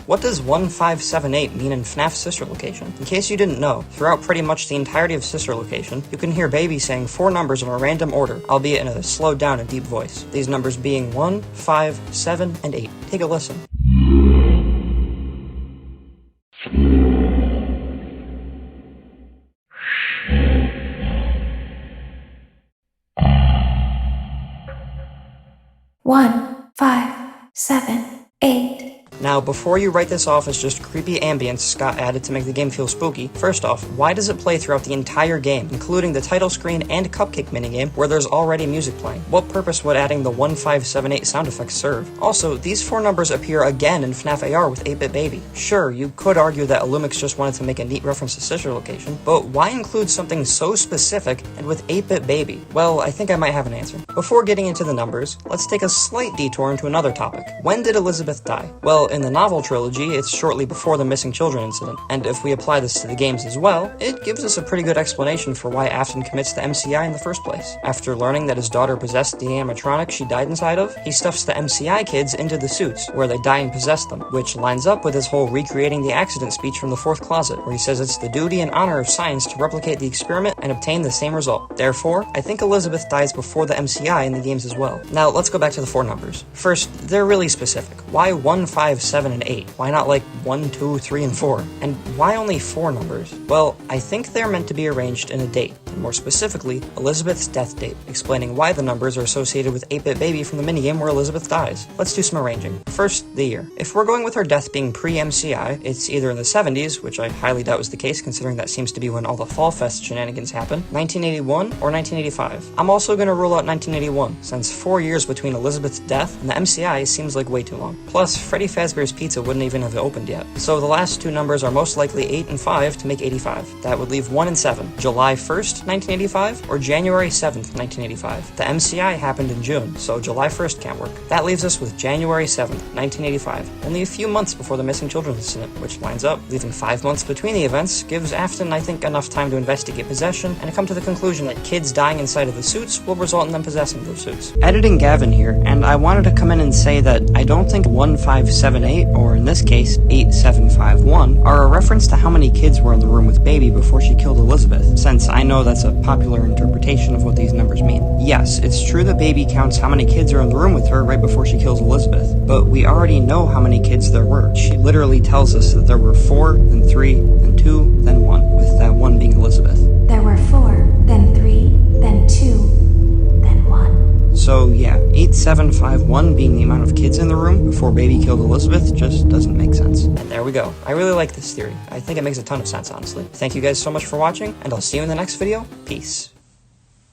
What does 1578 mean in FNaF Sister Location? In case you didn't know, throughout pretty much the entirety of Sister Location, you can hear Baby saying 4 numbers in a random order, albeit in a slowed down and deep voice. These numbers being 1, 5, 7, and 8. Take a listen. One, 5, 7, 8. Now, before you write this off as just creepy ambience Scott added to make the game feel spooky, first off, why does it play throughout the entire game, including the title screen and cupcake minigame, where there's already music playing? What purpose would adding the 1578 sound effects serve? Also, these 4 numbers appear again in FNAF AR with 8-Bit Baby. Sure, you could argue that Illumix just wanted to make a neat reference to Sister Location, but why include something so specific and with 8-Bit Baby? Well, I think I might have an answer. Before getting into the numbers, let's take a slight detour into another topic. When did Elizabeth die? Well, in the novel trilogy, it's shortly before the missing children incident, and if we apply this to the games as well, it gives us a pretty good explanation for why Afton commits the MCI in the first place. After learning that his daughter possessed the animatronic she died inside of, he stuffs the MCI kids into the suits, where they die and possess them, which lines up with his whole recreating the accident speech from the 4th closet, where he says it's the duty and honor of science to replicate the experiment and obtain the same result. Therefore, I think Elizabeth dies before the MCI in the games as well. Now, let's go back to the 4 numbers. First, they're really specific. Why 1, 5, 7, and 8? Why not like 1, 2, 3, and 4? And why only 4 numbers? Well, I think they're meant to be arranged in a date, and more specifically, Elizabeth's death date, explaining why the numbers are associated with 8-Bit Baby from the minigame where Elizabeth dies. Let's do some arranging. First, the year. If we're going with her death being pre-MCI, it's either in the 70s, which I highly doubt was the case considering that seems to be when all the Fall Fest shenanigans happen, 1981, or 1985. I'm also going to rule out 1981, since 4 years between Elizabeth's death and the MCI seems like way too long. Plus, Freddy Fazbear's Pizza wouldn't even have opened yet. So the last 2 numbers are most likely 8 and 5 to make 85. That would leave 1 and 7. July 1st, 1985, or January 7th, 1985. The MCI happened in June, so July 1st can't work. That leaves us with January 7th, 1985, only a few months before the missing children incident, which lines up. Leaving 5 months between the events gives Afton, I think, enough time to investigate possession and come to the conclusion that kids dying inside of the suits will result in them possessing those suits. Editing Gavin here, and I wanted to come in and say that I don't think 1578, or in this case 8751, are a reference to how many kids were in the room with Baby before she killed Elizabeth, since I know that's a popular interpretation of what these numbers mean. Yes, it's true that Baby counts how many kids are in the room with her right before she kills Elizabeth, but we already know how many kids there were. She literally tells us that there were 4, then 3, then 2, then 1, with that 1 being Elizabeth. There were 4, then 3, then 2, then 1. So yeah, 8751 being the amount of kids in the room before Baby killed Elizabeth just doesn't make sense. And there we go. I really like this theory. I think it makes a ton of sense, honestly. Thank you guys so much for watching, and I'll see you in the next video. Peace.